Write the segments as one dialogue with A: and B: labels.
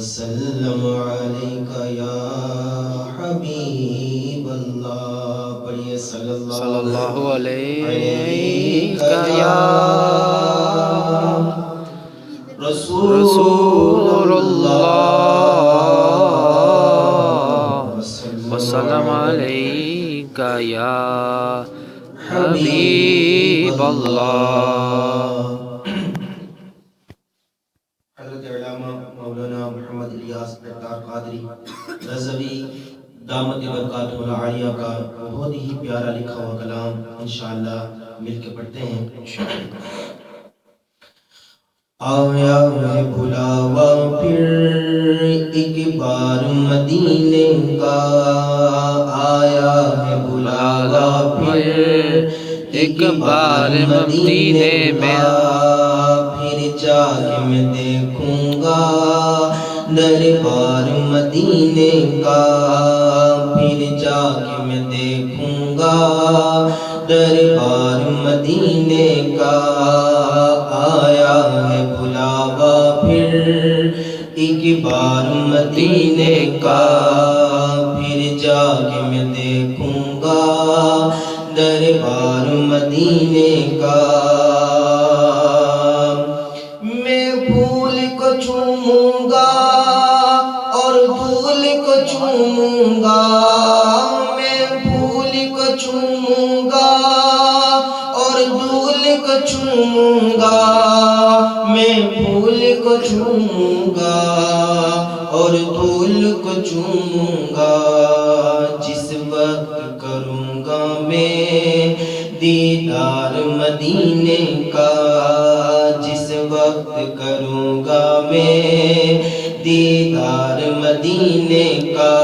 A: وسلم عليك يا حبيب الله پڑھیے صلی اللہ علیہ یا رسول اللہ وسلم علیک یا حبیب اللہ۔ حضرت علامہ مولانا محمد الیاس اتار قادری رضوی دامت برکاتہ العالیہ کا بہت ہی پیارا لکھا ہوا کلام انشاءاللہ مل کے پڑھتے ہیں۔ آیا ہے بلاوا پھر ایک بار مدینے کا، آیا ہے بلاوا پھر ایک بار مدینے میں، پھر جا کے میں دیکھوں گا دربار مدینے کا، پھر جا کے میں دیکھوں گا دربار مدینے کا۔ آیا ہے بلاوا پھر ایک بار مدینے کا، پھر جا کے میں دیکھوں گا دربار مدینے کا۔ میں پھول کو چوموں گا اور دھول کو چوموں گا، میں پھول کو چوموں گا اور دھول کو چوموں گا، میں پھول کو چوموں گا اور دھول کو چوموں گا۔ جس وقت کروں گا میں دیدار مدینے کا، جس وقت کروں گا میں دیدار مدینے کا۔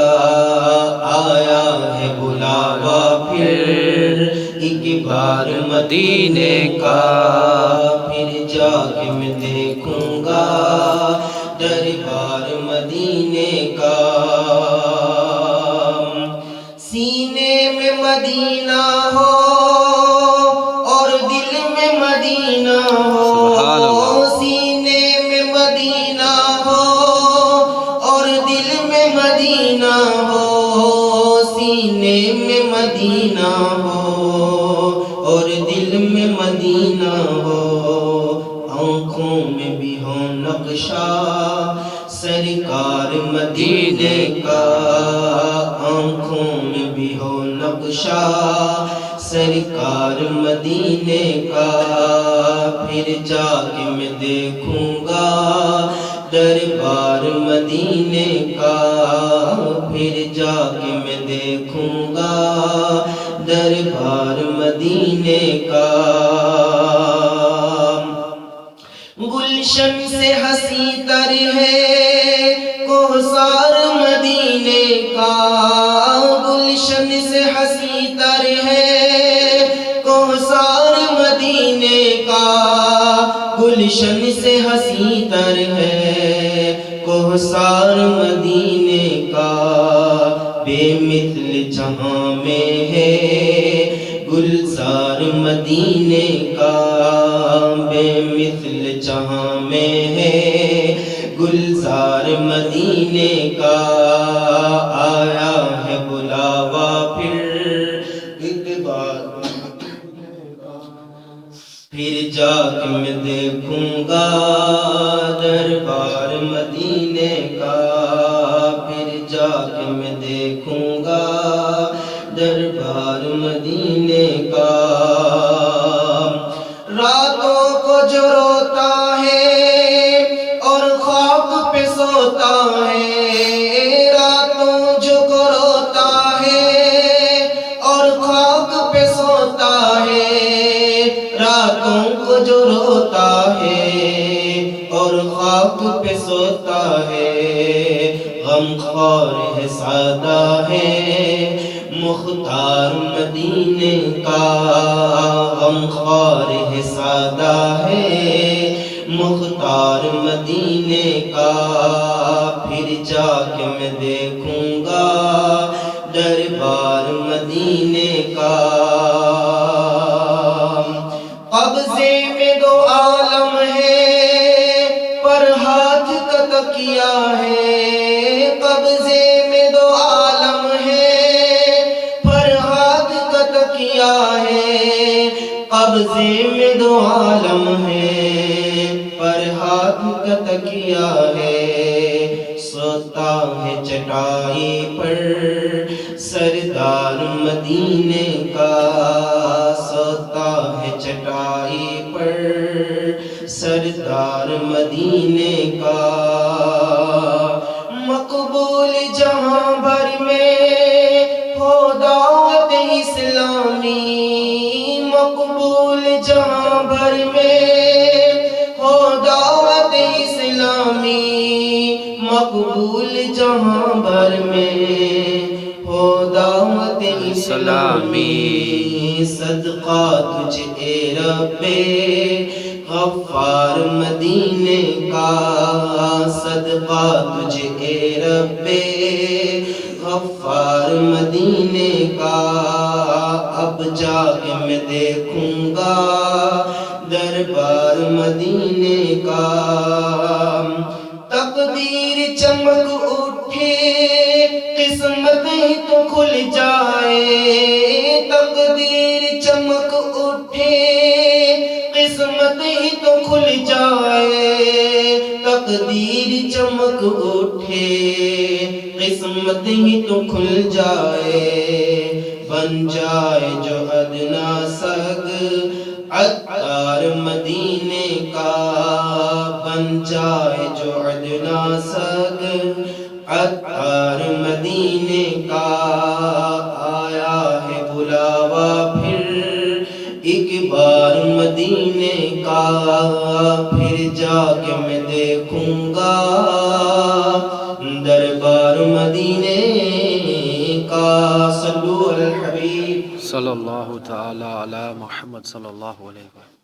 A: آیا ہے بلاوا پھر ایک بار مدینے کا، پھر جا کے میں دیکھوں گا دربار مدینے کا۔ سینے میں مدینہ ہو اور دل میں مدینہ ہو، سینے میں مدینہ ہو اور دل میں مدینہ ہو، سینے میں مدینہ ہو اور دل میں مدینہ ہو۔ آنکھوں میں بھی ہو نقشہ سرکار مدینے کا، آنکھوں میں بھی ہو نقشہ سرکار مدینے کا۔ پھر جا کے میں دیکھوں گا دربار مدینے کا، پھر جا کے میں دیکھوں گا دربار مدینے کا۔ گلشن سے ہنسی تر ہے کوثر مدینے کا، گلشن سے ہنسی تر ہے کوثر مدینے کا، گلشن سے ہنسی تر ہے کوثر مدینے کا۔ بے مثل جہاں میں ہے گلزار مدینے کا، بے مثل جہاں میں ہے گلزار مدینے کا۔ آیا ہے بلاوا پھر ایک بار، پھر جا کے میں دیکھوں گا دربار مدینے کا، پھر جا کے میں دیکھوں گا دربار مدینے کا۔ راتوں کو جو روتا ہے اور خواب پہ سوتا ہے، راتوں جو کو روتا ہے اور خواب پہ سوتا ہے، راتوں کو جو روتا ہے اور خواب پہ سوتا ہے، غم خوار ہے سادہ ہے مختار مدینے کا، غم خوار ہے سادہ ہے مختار مدینے کا۔ پھر جا کے میں دیکھوں گا دربار مدینے کا۔ قبضے میں دو عالم ہے پر ہاتھ کا تکیہ ہے، میں دو عالم ہے، پر ہاتھ کا تکیہ ہے، سوتا ہے چٹائی پر سردار مدینے کا، سوتا ہے چٹائی پر سردار مدینے کا، مقبول جہاں بھر میں ہو دعوت اسلامی، مقبول جہاں بھر میں ہو دعوت اسلامی، مقبول جہاں بھر میں ہو دعوت اسلامی، صدقہ تجھ اے رب غفار مدینے کا، صدقہ تجھ اے رب غفار مدینے کا، اب جا کے میں دیکھوں گا دربار مدینے کا، تقدیر چمک اٹھے قسمت ہی تو کھل جائے، تقدیر چمک اٹھے قسمت ہی تو کھل جائے، تقدیر چمک اٹھے قسمت ہی تو کھل جائے، بن جائے جو ادنا سگ عطار مدینے کا، بن جائے جو ادنا سگ عطار مدینے کا، آیا ہے بلاوا پھر ایک بار مدینے کا، پھر جا کے میں دیکھوں گا دربار مدینے کا، صلو علی الحبیب
B: صلی اللہ تعالی علی محمد صلی اللہ علیہ وسلم۔